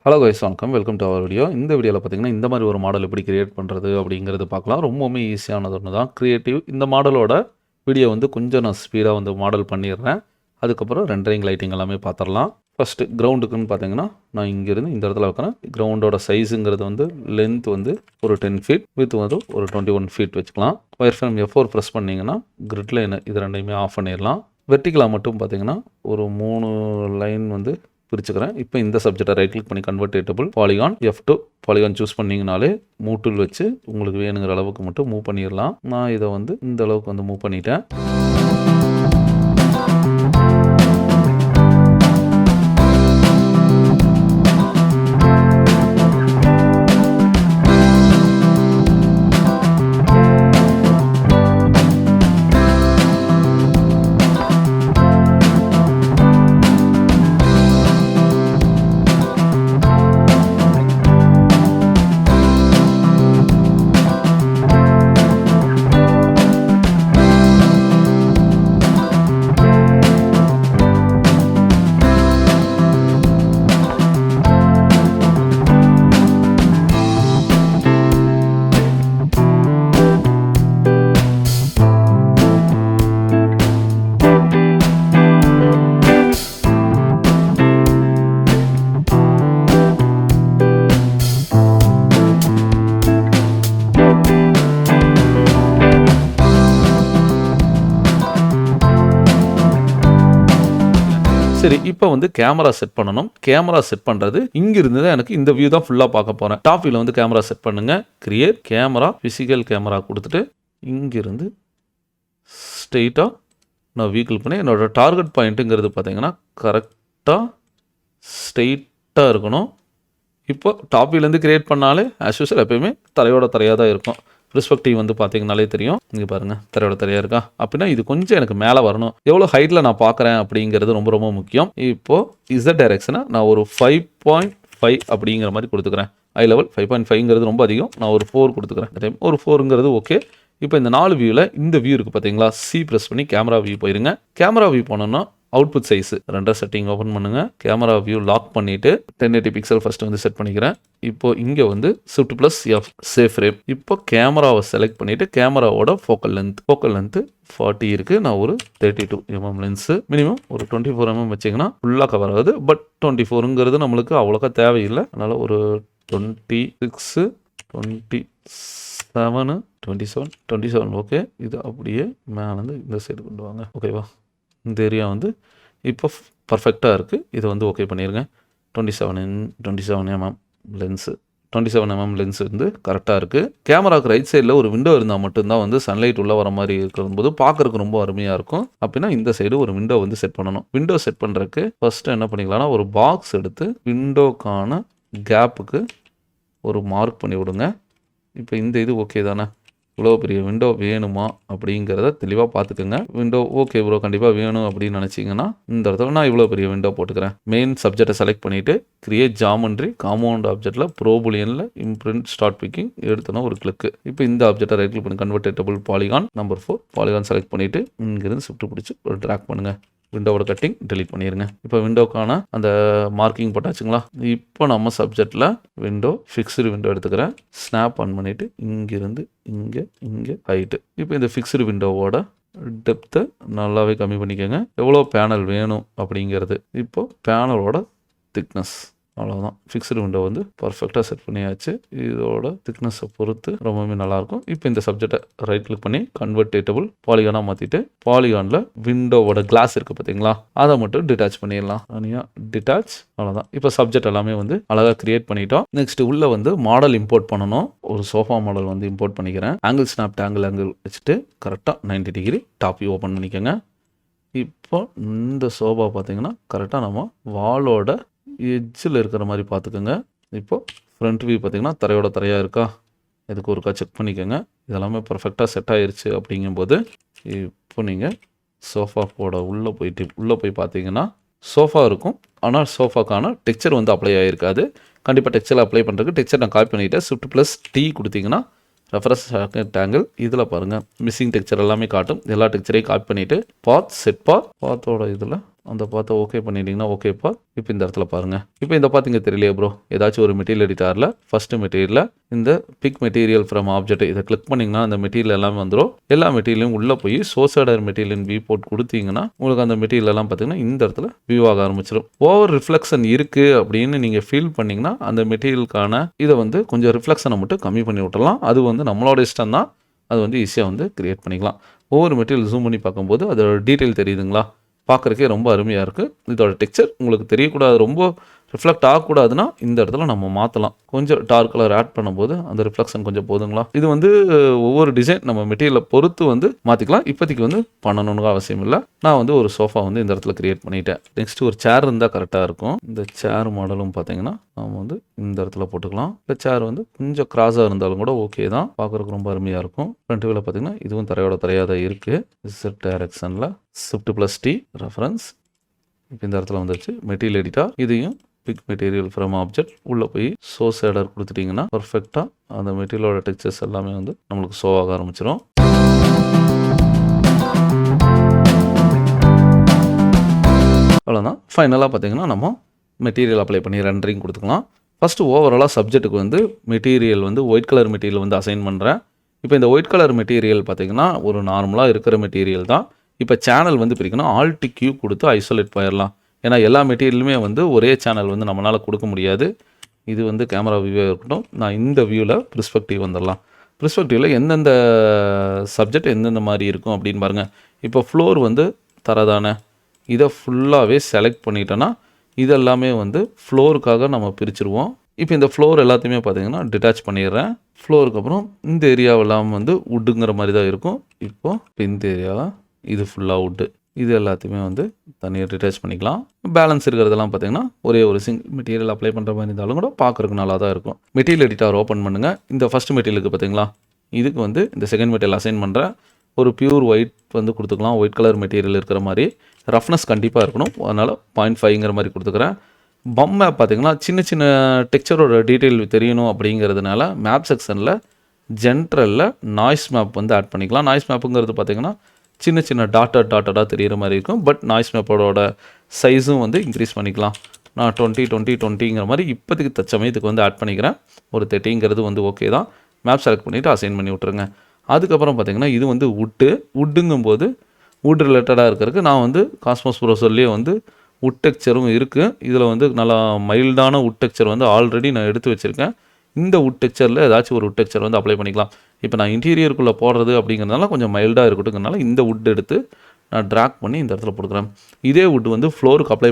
Hello guys, வணக்கம். Welcome to our video. இந்த வீடியோவில் பார்த்தீங்கன்னா இந்த மாதிரி ஒரு மாடல் எப்படி கிரியேட் பண்ணுறது அப்படிங்கிறது பார்க்கலாம். ரொம்பவுமே ஈஸியானது ஒன்று தான். கிரியேட்டிவ் இந்த மாடலோட வீடியோ வந்து கொஞ்சம் நான் ஸ்பீடாக வந்து மாடல் பண்ணிடுறேன். அதுக்கப்புறம் ரெண்டரிங் லைட்டிங் எல்லாமே பார்த்துடலாம். ஃபஸ்ட்டு கிரவுண்டுக்குன்னு பார்த்தீங்கன்னா நான் இங்கேருந்து இந்த இடத்துல வைக்கிறேன். கிரவுண்டோட சைஸுங்கிறது வந்து லென்த் வந்து ஒரு 10 ஃபீட், வித் வந்து ஒரு 21 ஃபீட் வச்சுக்கலாம். ஒயர் ஃப்ரேம் F4 ப்ரெஸ் பண்ணிங்கன்னா கிரிட் லைன் இது ரெண்டையுமே ஆஃப் பண்ணிடலாம். வெர்டிகலாக மட்டும் பார்த்தீங்கன்னா ஒரு 3 லைன் வந்து பிரிச்சுக்கிறேன். இப்போ இந்த சப்ஜெக்டை ரைட் கிளிக் பண்ணி convert editable polygon F2 polygon choose பண்ணிங்கனாலே மூவ் டூல் வச்சு உங்களுக்கு வேணுங்கிற அளவுக்கு மட்டும் மூவ் பண்ணிடலாம். நான் இதை வந்து இந்த அளவுக்கு வந்து மூவ் பண்ணிட்டேன். சரி, இப்போ வந்து கேமரா செட் பண்ணணும். கேமரா செட் பண்ணுறது இங்கிருந்து தான் எனக்கு இந்த வியூ தான் ஃபுல்லாக பார்க்க போகிறேன். டாப் வியூவில் வந்து கேமரா செட் பண்ணுங்கள். கிரியேட் கேமரா, ஃபிசிக்கல் கேமரா கொடுத்துட்டு இங்கிருந்து ஸ்ட்ரெயிட்டாக நான் வியூ கிளிக் பண்ணி என்னோடய டார்கெட் பாயிண்ட்டுங்கிறது பார்த்தீங்கன்னா கரெக்டாக ஸ்ட்ரெயிட்டாக இருக்கணும். இப்போ டாப் வியூலேருந்து கிரியேட் பண்ணாலே ஆஸ் யூசுவல் எப்பயுமே தரையோட தரையாக தான் இருக்கும். பெர்ஸ்பெக்டிவ் வந்து பார்த்தீங்கனாலே தெரியும். இங்கே பாருங்கள், தரையோட தரையாக இருக்கா. அப்படின்னா இது கொஞ்சம் எனக்கு மேலே வரணும். எவ்வளோ ஹைட்டில் நான் பார்க்குறேன் அப்படிங்கிறது ரொம்ப ரொம்ப முக்கியம். இப்போது இசட் டைரக்ஷனை நான் ஒரு 5.5 அப்படிங்கிற மாதிரி கொடுத்துக்கிறேன். ஹை லெவல் 5.5ங்கிறது ரொம்ப அதிகம். நான் ஒரு 4 கொடுத்துக்கிறேன். டைம் ஒரு 4ங்கிறது ஓகே. இப்போ இந்த 4 வியூவில் இந்த வியூ இருக்குது பார்த்தீங்களா, C ப்ரெஸ் பண்ணி கேமரா வியூ போயிருங்க. கேமரா வியூ போனோன்னா அவுட்புட் சைஸ் ரெண்டரை செட்டிங் ஓப்பன் பண்ணுங்கள். கேமரா வியூ லாக் பண்ணிவிட்டு 1080 பிக்சல் ஃபஸ்ட்டு வந்து செட் பண்ணிக்கிறேன். இப்போது இங்கே வந்து Shift+F சேஃப் ஃப்ரேம். இப்போ கேமராவை செலக்ட் பண்ணிவிட்டு கேமராவோட ஃபோக்கல் லென்த்து 40 இருக்குது. நான் ஒரு 32 mm லென்ஸு, மினிமம் ஒரு 24 mm வச்சிங்கன்னா ஃபுல்லாக கவர் ஆகுது. பட் 24ங்கிறது நம்மளுக்கு அவ்வளோக்கா தேவையில்லை. அதனால் ஒரு 26, 27 ஓகே. இது அப்படியே மேலேருந்து இந்த சைடு கொண்டு வாங்க. ஓகேவா? இந்த ஏரியா வந்து இப்போ பர்ஃபெக்டாக இருக்குது. இதை வந்து ஓகே பண்ணிடுங்க. 27 mm லென்ஸு, 27 mm லென்ஸ் வந்து கரெக்டாக இருக்குது. கேமராவுக்கு ரைட் சைடில் ஒரு விண்டோ இருந்தால் மட்டும்தான் வந்து சன்லைட் உள்ளே வர மாதிரி இருக்கும்போது பார்க்குறதுக்கு ரொம்ப அருமையாக இருக்கும். அப்படின்னா இந்த சைடு ஒரு விண்டோ வந்து செட் பண்ணணும். விண்டோ செட் பண்ணுறதுக்கு ஃபஸ்ட்டு என்ன பண்ணிக்கலாம்னா ஒரு பாக்ஸ் எடுத்து விண்டோக்கான கேப்புக்கு ஒரு மார்க் பண்ணி விடுங்க. இப்போ இந்த இது ஓகே தானே? இவ்வளோ பெரிய விண்டோ வேணுமா அப்படிங்கிறத தெளிவாக பார்த்துக்குங்க. விண்டோ ஓகே ப்ரோ, கண்டிப்பாக வேணும் அப்படின்னு நினச்சிங்கன்னா இந்த இடத்துல நான் இவ்வளோ பெரிய விண்டோ போட்டுக்கிறேன். மெயின் சப்ஜெக்டை செலக்ட் பண்ணிவிட்டு கிரியேட் ஜாமெண்ட்ரி காம்பவுண்ட் ஆப்ஜெக்டில் ப்ரோபுலியனில் இம்ப்ரிண்ட் ஸ்டார்ட் பிக்கிங் எடுத்தோன்னா ஒரு கிளிக்கு. இப்போ இந்த ஆப்ஜெக்டை ரைட் கிளிக் பண்ணி convert editable polygon number 4 polygon select பண்ணிவிட்டு இங்கிருந்து ஷிஃப்ட் பிடிச்சி ஒரு ட்ராக் பண்ணுங்கள். விண்டோவோட கட்டிங் டெலீட் பண்ணிடுங்க. இப்போ விண்டோக்கான அந்த மார்க்கிங் போட்டாச்சுங்களா? இப்போ நம்ம சப்ஜெக்டில் விண்டோ ஃபிக்ஸ்டு விண்டோ எடுத்துக்கிறேன். ஸ்னாப் ஆன் பண்ணிவிட்டு இங்கிருந்து இங்கே ஹைட்டு. இப்போ இந்த ஃபிக்ஸ்டு விண்டோவோட டெப்த்தை நல்லாவே கம்மி பண்ணிக்கோங்க. எவ்வளோ பேனல் வேணும் அப்படிங்கிறது. இப்போ பேனலோட திக்னஸ் அவ்வளோதான். ஃபிக்ஸ்டு விண்டோ வந்து பர்ஃபெக்டாக செட் பண்ணியாச்சு. இதோட திக்னஸை பொறுத்து ரொம்பவே நல்லாயிருக்கும். இப்போ இந்த சப்ஜெக்டை ரைட் கிளிக் பண்ணி கன்வெர்டேட்டபிள் பாலிகானாக மாற்றிட்டு பாலிகானில் விண்டோவோட கிளாஸ் இருக்குது பார்த்தீங்களா, அதை மட்டும் டிட்டாச் பண்ணிடலாம். தனியாக டிட்டாச். அவ்வளோதான். இப்போ சப்ஜெக்ட் எல்லாமே வந்து அழகாக கிரியேட் பண்ணிட்டோம். நெக்ஸ்ட் உள்ள வந்து மாடல் இம்போர்ட் பண்ணணும். ஒரு சோஃபா மாடல் வந்து இம்போர்ட் பண்ணிக்கிறேன். ஆங்கிள் ஸ்னாப் ஆங்கிள் வச்சுட்டு கரெக்டாக 90 டிகிரி டாப் வியூ ஓப்பன் பண்ணிக்கோங்க. இப்போ இந்த சோஃபா பார்த்தீங்கன்னா கரெக்டாக நம்ம வாலோட எட்ஜில் இருக்கிற மாதிரி பார்த்துக்கோங்க. இப்போது ஃப்ரண்ட் வியூ பார்த்தீங்கன்னா தரையோட தரையாக இருக்கா, இதுக்கு ஒருக்கா செக் பண்ணிக்கோங்க. இதெல்லாமே பர்ஃபெக்டாக செட் ஆகிருச்சு. அப்படிங்கும்போது இப்போ நீங்கள் சோஃபா உள்ளே போய் பார்த்தீங்கன்னா சோஃபா இருக்கும். ஆனால் சோஃபாக்கான டெக்ஸ்சர் வந்து அப்ளை ஆகிருக்காது. கண்டிப்பாக டெக்ஸ்சர் அப்ளை பண்ணுறதுக்கு டெக்ஸ்சர் நான் காப்பி பண்ணிவிட்டேன். Shift+T கொடுத்தீங்கன்னா ரெஃபரன்ஸ் ஆங்கிள் இதில் பாருங்கள் மிஸ்ஸிங் டெக்ஸ்சர் எல்லாமே காட்டும். எல்லா டெக்ஸ்சரையும் காப்பி பண்ணிவிட்டு பாத்தோட இதில் அந்த பாத்தை ஓகே பண்ணிட்டீங்கன்னா ஓகேப்பா. இப்போ இந்த இடத்துல பாருங்கள். இப்போ இந்த பார்த்திங்க தெரியலையே ப்ரோ, ஏதாச்சும் ஒரு மெட்டீரியல் எடிட்டாரில் ஃபஸ்ட்டு மெட்டீரியலில் இந்த பிக் மெட்டீரியல் ஃப்ரம் ஆப்ஜெக்ட் இதை கிளிக் பண்ணிங்கன்னா அந்த மெட்டீரியல் எல்லாமே வந்துடும். எல்லா மெட்டீரியலும் உள்ளே போய் சோர்ஸ் ஆர்டர் மெட்டீரியல் வியூ போட்டு கொடுத்தீங்கன்னா உங்களுக்கு அந்த மெட்டீரியல் எல்லாம் பார்த்தீங்கன்னா இந்த இடத்துல வியூ ஆக ஆரம்பிச்சிடும். ஓவர் ரிஃப்ளெக்ஷன் இருக்குது அப்படின்னு நீங்கள் ஃபீல் பண்ணிங்கன்னா அந்த மெட்டீரியலுக்கான இதை வந்து கொஞ்சம் ரிஃப்ளெக்ஷனை மட்டும் கம்மி பண்ணி விட்டுறலாம். அது வந்து நம்மளோட இஷ்டம் தான். அது வந்து ஈஸியாக வந்து கிரியேட் பண்ணிக்கலாம். ஒவ்வொரு மெட்டீரியல் ஜூம் பண்ணி பார்க்கும்போது அதோட டீட்டெயில் தெரியுதுங்களா, பார்க்குறக்கே ரொம்ப அருமையாக இருக்குது. இதோட டெக்ஸ்சர் உங்களுக்கு தெரியக்கூடாது, ரொம்ப ரிஃப்ளெக்ட் ஆகக்கூடாதுன்னா இந்த இடத்துல நம்ம மாற்றலாம். கொஞ்சம் டார்க் கலர் ஆட் பண்ணும்போது அந்த ரிஃப்ளெக்ஷன் கொஞ்சம் போதுங்களா. இது வந்து ஒவ்வொரு டிசைன் நம்ம மெட்டீரியலை பொறுத்து வந்து மாற்றிக்கலாம். இப்போதைக்கு வந்து பண்ணணும்னு அவசியம் இல்லை. நான் வந்து ஒரு சோஃபா வந்து இந்த இடத்துல கிரியேட் பண்ணிட்டேன். நெக்ஸ்ட் ஒரு சேர் இருந்தால் கரெக்டாக இருக்கும். இந்த சேர் மாடலும் பார்த்தீங்கன்னா நம்ம வந்து இந்த இடத்துல போட்டுக்கலாம். இந்த சேர் வந்து கொஞ்சம் கிராஸாக இருந்தாலும் கூட ஓகே தான், பார்க்குறதுக்கு ரொம்ப அருமையாக இருக்கும். ஃப்ரண்ட் வியூவில் பார்த்தீங்கன்னா இதுவும் தரையோட தரையாக தான் இருக்குது. Z டைரக்ஷனில் Shift+T ரெஃபரன்ஸ். இப்போ இந்த இடத்துல வந்துருச்சு மெட்டீரியல் எடிட்டா. இதையும் பிக் மெட்டீரியல் ஃப்ரம் ஆப்ஜெக்ட் உள்ளே போய் சோர்ஸ் ஆர்டர் கொடுத்துட்டிங்கன்னா பர்ஃபெக்டாக அந்த மெட்டீரியலோட டெக்ஸ்சர்ஸ் எல்லாமே வந்து நம்மளுக்கு ஷோ ஆக ஆரம்பிச்சிடும். அவ்வளோதான். ஃபைனலாக பார்த்தீங்கன்னா நம்ம மெட்டீரியல் அப்ளை பண்ணி ரெண்டரிங் கொடுத்துக்கலாம். ஃபஸ்ட்டு ஓவராலாக சப்ஜெக்ட்டுக்கு வந்து மெட்டீரியல் வந்து ஒயிட் கலர் மெட்டீரியல் வந்து அசைன் பண்ணுறேன். இப்போ இந்த ஒயிட் கலர் மெட்டீரியல் பார்த்தீங்கன்னா ஒரு நார்மலாக இருக்கிற மெட்டீரியல் தான். இப்போ சேனல் வந்து பிரிக்கணும். Alt Q கொடுத்து ஐசோலேட் போயிடலாம். ஏன்னா எல்லா மெட்டீரியலுமே வந்து ஒரே சேனல் வந்து நம்மளால் கொடுக்க முடியாது. இது வந்து கேமரா வியூவாக இருக்கட்டும். நான் இந்த வியூவில் ப்ரிஸ்பெக்டிவ் வந்துடலாம். ப்ரிஸ்பெக்டிவில் எந்தெந்த சப்ஜெக்ட் எந்தெந்த மாதிரி இருக்கும் அப்படின்னு பாருங்கள். இப்போ ஃப்ளோர் வந்து தரதானே, இதை ஃபுல்லாகவே செலக்ட் பண்ணிட்டோன்னா இதெல்லாமே வந்து ஃப்ளோருக்காக நம்ம பிரிச்சுருவோம். இப்போ இந்த ஃப்ளோர் எல்லாத்தையுமே பார்த்தீங்கன்னா டிட்டாச் பண்ணிடுறேன். ஃப்ளோருக்கு அப்புறம் இந்த ஏரியாவெல்லாம் வந்து உட்டுங்கிற மாதிரி தான் இருக்கும். இப்போது இந்த ஏரியாவில் இது ஃபுல்லாக உட்டு, இது எல்லாத்தையுமே வந்து தனியாக டிட்டாச் பண்ணிக்கலாம். பேலன்ஸ் இருக்கிறதெல்லாம் பார்த்தீங்கன்னா ஒரே ஒரு சிங்கிள் மெட்டீரியல் அப்ளை பண்ணுற மாதிரி இருந்தாலும் கூட பார்க்குறதுக்கு நல்லா தான் இருக்கும். மெட்டீரியல் எடிட்டர் ஓப்பன் பண்ணுங்கள். இந்த ஃபஸ்ட் மெட்டீரியலுக்கு பார்த்தீங்களா, இதுக்கு வந்து இந்த செகண்ட் மெட்டீரியல் அசைன் பண்ணுறேன். ஒரு பியூர் ஒயிட் வந்து கொடுத்துக்கலாம். ஒயிட் கலர் மெட்டீரியல் இருக்கிற மாதிரி ரஃப்னஸ் கண்டிப்பாக இருக்கணும். அதனால் 0.5ங்கிற மாதிரி கொடுத்துக்கிறேன். பம் மேப் பார்த்தீங்கன்னா சின்ன சின்ன டெக்ஸ்சரோட டீட்டெயில் தெரியணும் அப்படிங்கிறதுனால மேப் செக்ஷனில் ஜென்ரலில் நாய்ஸ் மேப் வந்து ஆட் பண்ணிக்கலாம். நாய்ஸ் மேப்புங்கிறது பார்த்தீங்கன்னா சின்ன சின்ன டாட்டடாக தெரிகிற மாதிரி இருக்கும். பட் நாய்ஸ் மேப்போட சைஸும் வந்து இன்க்ரீஸ் பண்ணிக்கலாம். நான் 20 மாதிரி இப்போதைக்கு தச்சமயத்துக்கு வந்து ஆட் பண்ணிக்கிறேன். ஒரு 30ங்கிறது வந்து ஓகே தான். மேப் செலக்ட் பண்ணிவிட்டு அசைன் பண்ணி விட்ருங்க. அதுக்கப்புறம் பார்த்தீங்கன்னா இது வந்து உட்டுங்கும்போது வுட் ரிலேட்டடாக இருக்கிறதுக்கு நான் வந்து காஸ்மோஸ் ப்ரௌசர்லேயே வந்து வுட் டெக்ஸ்சரும் இருக்குது. இதில் வந்து நல்லா மைல்டான வுட் டெக்ஸ்சர் வந்து ஆல்ரெடி நான் எடுத்து வச்சுருக்கேன். இந்த வுட் டெக்ஸ்சரில் ஏதாச்சும் ஒரு வுட் டெக்ஸ்சர் வந்து அப்ளை பண்ணிக்கலாம். இப்போ நான் இன்டீரியருக்குள்ளே போடுறது அப்படிங்கிறதுனால கொஞ்சம் மைல்டாக இருக்கட்டுங்கிறனால இந்த வுட் எடுத்து நான் ட்ராக் பண்ணி இந்த இடத்துல போட்டுக்கிறேன். இதே வுட் வந்து ஃப்ளோருக்கு அப்ளை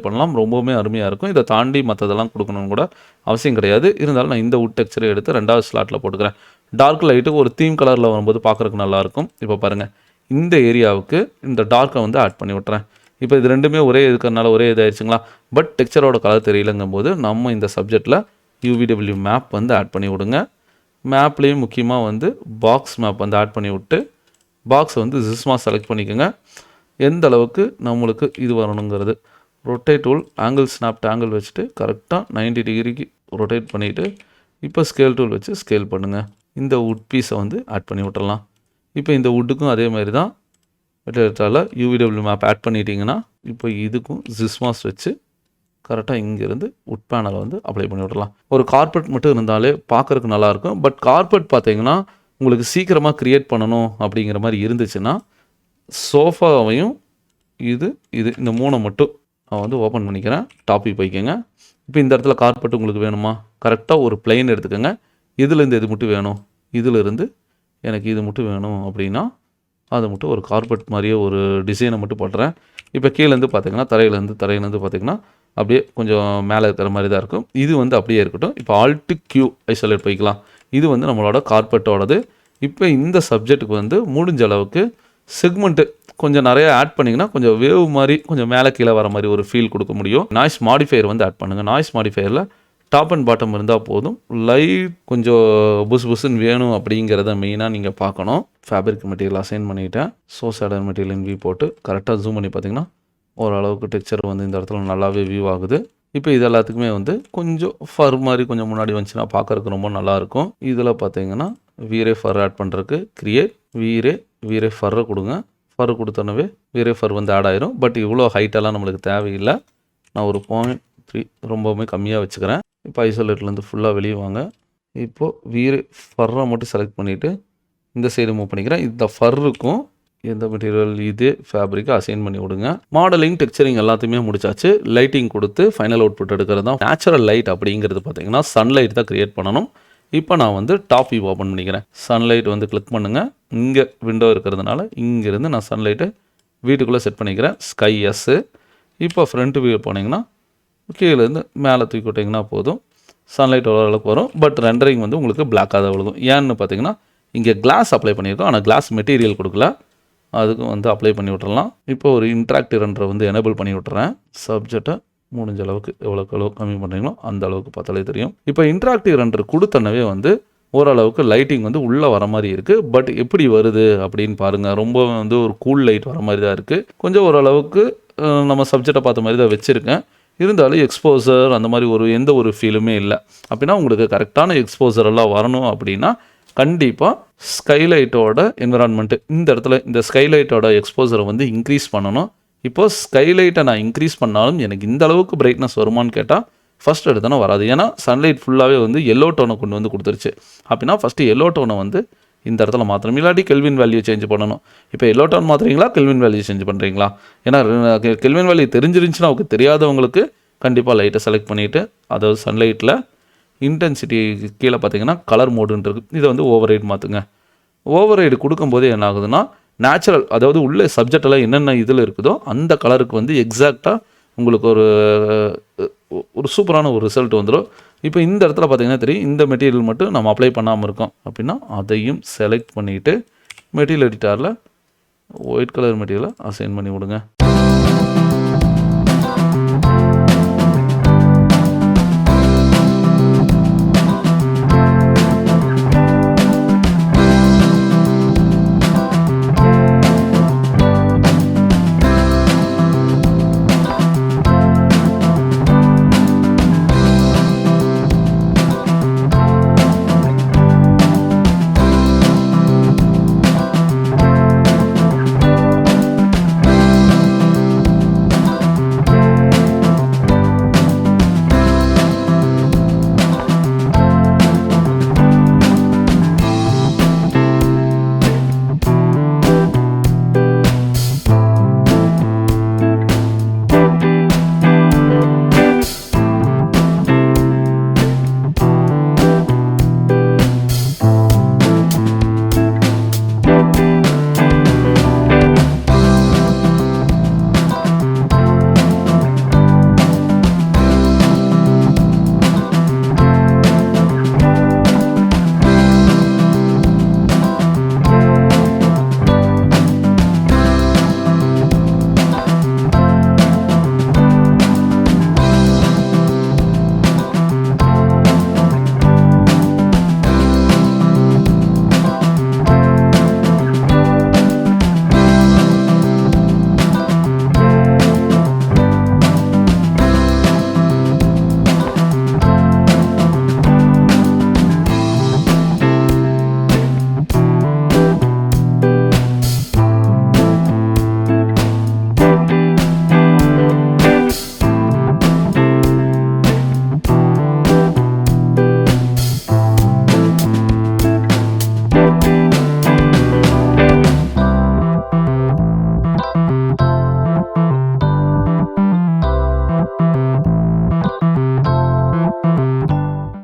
பண்ணலாம். ரொம்பவுமே அருமையாக இருக்கும். இதை தாண்டி மற்றதெல்லாம் கொடுக்கணும்னு கூட அவசியம் கிடையாது. இருந்தாலும் நான் இந்த வுட் டெக்ஸ்சரை எடுத்து 2வது ஸ்லாட்டில் போட்டுக்கிறேன். டார்க் லைட்டு ஒரு தீம் கலரில் வரும்போது பார்க்குறதுக்கு நல்லாயிருக்கும். இப்போ பாருங்கள், இந்த ஏரியாவுக்கு இந்த டார்க்கை வந்து ஆட் பண்ணி விட்டுறேன். இப்போ இது ரெண்டுமே ஒரே இருக்கிறதுனால ஒரே இதாகிடுச்சுங்களா. பட் டெக்ஸ்சரோட கலர் தெரியலங்கும் போது நம்ம இந்த சப்ஜெக்டில் UVW மேப் வந்து ஆட் பண்ணி விடுங்க. மேப்லேயும் முக்கியமாக வந்து பாக்ஸ் மேப் வந்து ஆட் பண்ணி விட்டு பாக்ஸை வந்து ஜிஸ்மா செலக்ட் பண்ணிக்கோங்க. எந்த அளவுக்கு நம்மளுக்கு இது வரணுங்கிறது rotate tool angle snapped angle வச்சுட்டு கரெக்டாக 90 டிகிரிக்கு ரொட்டேட் பண்ணிவிட்டு இப்போ ஸ்கேல் டூல் வச்சு ஸ்கேல் பண்ணுங்கள். இந்த வுட் பீஸை வந்து ஆட் பண்ணி விட்டுறலாம். இப்போ இந்த வுட்டுக்கும் அதே மாதிரி தான் மெட்டீரியல் UVW மேப் ஆட் பண்ணிட்டீங்கன்னா இப்போ இதுக்கும் ஜிஸ்மாஸ் வச்சு கரெக்டாக இங்கேருந்து வுட் பேனலை வந்து அப்ளை பண்ணி விடலாம். ஒரு கார்பெட் மட்டும் இருந்தாலே பார்க்குறதுக்கு நல்லாயிருக்கும். பட் கார்பெட் பார்த்தீங்கன்னா உங்களுக்கு சீக்கிரமாக க்ரியேட் பண்ணணும் அப்படிங்கிற மாதிரி இருந்துச்சுன்னா சோஃபாவையும் இது இந்த 3 மட்டும் நான் வந்து ஓப்பன் பண்ணிக்கிறேன். டாபிக் போய்க்கோங்க. இப்போ இந்த இடத்துல கார்பெட் உங்களுக்கு வேணுமா, கரெக்டாக ஒரு பிளைன் எடுத்துக்கோங்க. இதுலேருந்து எது மட்டும் வேணும், இதிலிருந்து எனக்கு இது மட்டும் வேணும் அப்படின்னா அதை மட்டும் ஒரு கார்பெட் மாதிரியே ஒரு டிசைனை மட்டும் போட்டுறேன். இப்போ கீழேருந்து பார்த்தீங்கன்னா தரையிலேருந்து பார்த்தீங்கன்னா அப்படியே கொஞ்சம் மேலே இருக்கிற மாதிரி தான் இருக்கும். இது வந்து அப்படியே இருக்கட்டும். இப்போ Alt Q ஐசோலேட் போய்க்கலாம். இது வந்து நம்மளோட கார்பெட்டோடது. இப்போ இந்த சப்ஜெக்ட்டுக்கு வந்து முடிஞ்ச அளவுக்கு செக்மெண்ட்டு கொஞ்சம் நிறைய ஆட் பண்ணிங்கன்னா கொஞ்சம் வேவ் மாதிரி கொஞ்சம் மேலே கீழே வர மாதிரி ஒரு ஃபீல் கொடுக்க முடியும். நாய்ஸ் மாடிஃபையர் வந்து ஆட் பண்ணுங்கள். நாய்ஸ் மாடிஃபையரில் டாப் அண்ட் பாட்டம் இருந்தால் போதும். லைட் கொஞ்சம் புஸ்ன்னு வேணும் அப்படிங்கிறத மெயினாக நீங்கள் பார்க்கணும். ஃபேப்ரிக் மெட்டீரியல் அசைன் பண்ணிவிட்டேன். சோர்ஸ் ஆர்டர் மெட்டீரியல் வியூ போட்டு கரெக்டாக ஜூம் பண்ணி பார்த்தீங்கன்னா ஓரளவுக்கு டெக்ஸ்சர் வந்து இந்த இடத்துல நல்லாவே வியூ ஆகுது. இப்போ இது எல்லாத்துக்குமே வந்து கொஞ்சம் ஃபர் மாதிரி கொஞ்சம் முன்னாடி வந்துச்சுன்னா பார்க்குறதுக்கு ரொம்ப நல்லாயிருக்கும். இதில் பார்த்தீங்கன்னா வீரே ஃபர் ஆட் பண்ணுறதுக்கு கிரியேட் வீரே ஃபர்ரை கொடுங்க. ஃபர் கொடுத்தோன்னே வேறே ஃபர் வந்து ஆட் ஆயிரும். பட் இவ்வளோ ஹைட்டெல்லாம் நம்மளுக்கு தேவையில்லை. நான் ஒரு 0.3 ரொம்பவுமே கம்மியாக வச்சுக்கிறேன். இப்போ ஐசோலேட்லேருந்து ஃபுல்லாக வெளியே வாங்க. இப்போது வீரே ஃபர்ரை மட்டும் செலக்ட் பண்ணிவிட்டு இந்த சைடு மூவ் பண்ணிக்கிறேன். இந்த ஃபர்ருக்கும் எந்த மெட்டீரியல் இதே ஃபேப்ரிக்கை அசைன் பண்ணி விடுங்க. மாடலிங் டெக்ஸ்சரிங் எல்லாத்தையுமே முடிச்சாச்சு. லைட்டிங் கொடுத்து ஃபைனல் அவுட்புட் எடுக்கிறது தான். நேச்சுரல் லைட் அப்படிங்கிறது பார்த்தீங்கன்னா சன்லைட் தான் க்ரியேட் பண்ணணும். இப்போ நான் வந்து டாப் வியூ ஓப்பன் பண்ணிக்கிறேன். சன்லைட் வந்து கிளிக் பண்ணுங்கள். இங்கே விண்டோ இருக்கிறதுனால இங்கேருந்து நான் சன்லைட்டை வீட்டுக்குள்ளே செட் பண்ணிக்கிறேன். Sky S. இப்போ ஃப்ரண்ட் வியூ போனீங்கன்னா கீழேருந்து மேலே தூக்கி விட்டிங்கன்னா போதும். சன்லைட் ஓரளவுக்கு வரும். பட் ரெண்டரிங் வந்து உங்களுக்கு பிளாக்காக தான் விழுகும். ஏன்னு பார்த்தீங்கன்னா இங்கே கிளாஸ் அப்ளை பண்ணியிருக்கோம். ஆனால் கிளாஸ் மெட்டீரியல் கொடுக்கல. அதுக்கும் வந்து அப்ளை பண்ணி விட்டுறலாம். இப்போ ஒரு இன்ட்ராக்டிவ் ரெண்டரை வந்து எனேபிள் பண்ணி விட்டுறேன். சப்ஜெக்டை முடிஞ்ச அளவுக்கு எவ்வளோக்கு கம்மி பண்ணுறீங்களோ அந்த அளவுக்கு பார்த்தாலே தெரியும். இப்போ இன்ட்ராக்டிவ் ரெண்டர் கொடுத்தனவே வந்து ஓரளவுக்கு லைட்டிங் வந்து உள்ளே வர மாதிரி இருக்குது. பட் எப்படி வருது அப்படின்னு பாருங்கள். ரொம்ப வந்து ஒரு கூல் லைட் வர மாதிரி தான் இருக்குது. கொஞ்சம் ஓரளவுக்கு நம்ம சப்ஜெக்டை பார்த்த மாதிரி தான் வச்சுருக்கேன். இருந்தாலும் எக்ஸ்போசர் அந்த மாதிரி எந்த ஒரு ஃபீலுமே இல்லை. அப்படின்னா உங்களுக்கு கரெக்டான எக்ஸ்போசர் எல்லாம் வரணும் அப்படின்னா கண்டிப்பாக ஸ்கைலைட்டோட என்விரான்மெண்ட்டு இந்த இடத்துல இந்த ஸ்கைலைட்டோட எக்ஸ்போசரை வந்து இன்க்ரீஸ் பண்ணணும். இப்போது ஸ்கைலைட்டை நான் இன்க்ரீஸ் பண்ணாலும் எனக்கு இந்த அளவுக்கு பிரைட்னஸ் வருமானு கேட்டால் ஃபஸ்ட் எடுத்தோன்னா வராது. ஏன்னா சன்லைட் ஃபுல்லாகவே வந்து எல்லோ டோனை கொண்டு வந்து கொடுத்துருச்சு. அப்படின்னா ஃபஸ்ட்டு எல்லோ டோனை வந்து இந்த இடத்துல மாற்றணும். இல்லாட்டி கெல்வின் வேல்யூ சேஞ்ச் பண்ணணும். இப்போ எல்லோ டோன் மாற்றுறீங்களா கெல்வின் வேல்யூ சேஞ்ச் பண்ணுறீங்களா? ஏன்னா கெல்வின் வேல்யூ தெரிஞ்சிருந்துச்சுன்னா அவங்க தெரியாதவங்களுக்கு கண்டிப்பாக லைட்டை செலக்ட் பண்ணிவிட்டு அதாவது சன்லைட்டில் இன்டென்சிட்டி கீழே பார்த்தீங்கன்னா கலர் மோடுன்னு இருக்குது. இதை வந்து ஓவர் ரைடு மாற்றுங்க. ஓவர் ரைடு கொடுக்கும்போது என்ன ஆகுதுன்னா நேச்சுரல் அதாவது உள்ளே சப்ஜெக்டெல்லாம் என்னென்ன இதில் இருக்குதோ அந்த கலருக்கு வந்து எக்ஸாக்டாக உங்களுக்கு ஒரு சூப்பரான ஒரு ரிசல்ட் வந்துடும். இப்போ இந்த இடத்துல பார்த்தீங்கன்னா தெரியும் இந்த மெட்டீரியல் மட்டும் நம்ம அப்ளை பண்ணாமல் இருக்கோம். அப்படின்னா அதையும் செலக்ட் பண்ணிவிட்டு மெட்டீரியல் எடிட்டரில் ஒயிட் கலர் மெட்டீரியலை அசைன் பண்ணி விடுங்க.